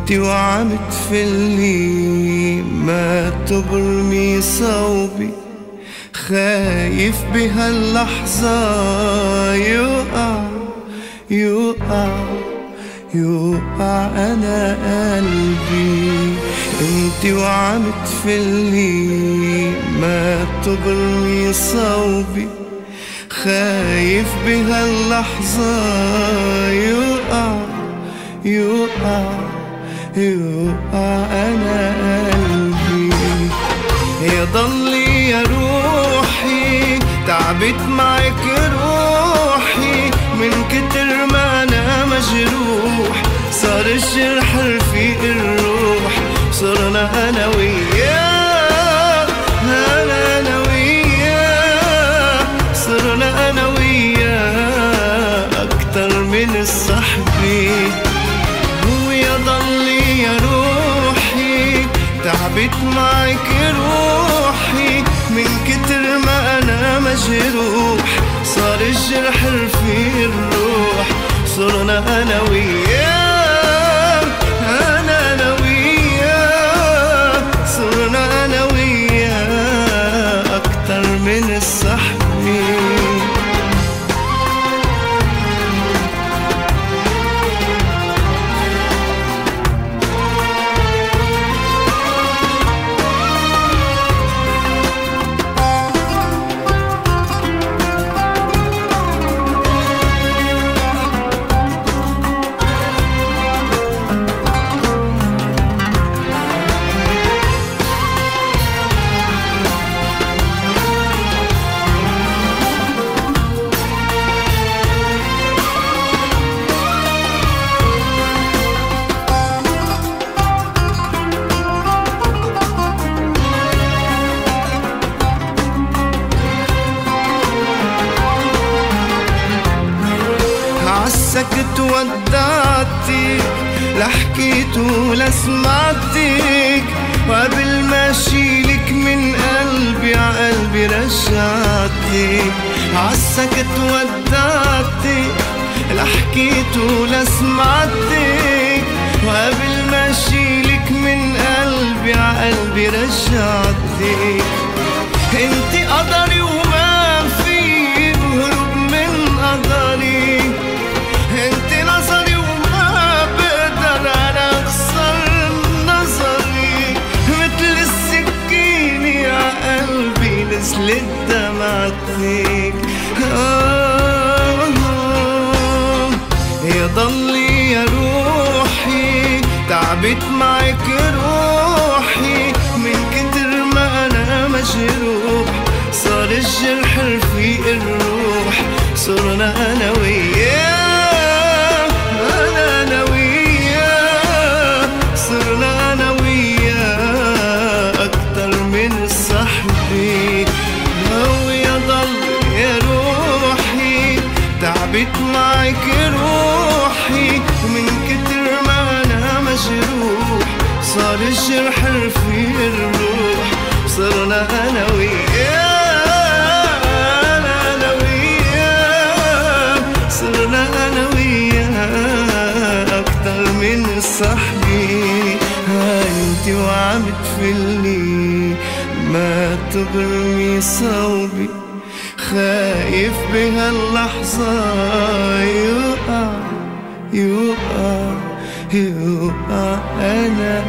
انتي وعم تفلي ما تبرمي صوبي، خايف بهاللحظة يوقع يوقع يوقع أنا قلبي. انتي وعم تفلي ما تبرمي صوبي، خايف بهاللحظة يوقع يوقع يوقع أنا قلبي. يا ضلي يا روحي تعبت معك روحي، من كتر ما أنا مجروح صار الجرح رفيق الروح. صرنا أنا وياه أنا وياه، صرنا أنا وياه أكتر من الصحبة. ويا ضلي يا روحي تعبت معك روحي، من كتر ما أنا مجروح صار الجرح رفيق الروح. صرنا أنا وياه أنا وياه، صرنا أنا وياه أكتر من الصحبة. عالسكت ودعتك، لا حكيت ولا سمعتك، وقبل ما اشيلك من قلبي عقلبي رجعتك. عالسكت ودعتك، لا حكيت ولا سمعتك، وقبل ما اشيلك من قلبي عقلبي رجعتك. انتي قدري وما في هروب من قدري، انتي نظري وما بقدر انا اخسر نظري. مثل السكينة عقلبي نزلت دمعتك. يا ضلي يا روحي تعبت معك روحي، من كتر ما انا مجروح صار الجرح رفيق الروح. صرنا انا وياه انا وياه، صرنا انا وياه اكتر من الصحبة. ويا ضل يا روحي تعبت معك روحي، ومن كتر ما انا مجروح صار الجرح رفيق الروح. صرنا انا وياه انا وياه، صرنا انا وياه اكتر من الصحبة. انتي وعم تفلي ما تبرمي صوبي، خايف بهاللحظة يوقع يوقع يوقع أنا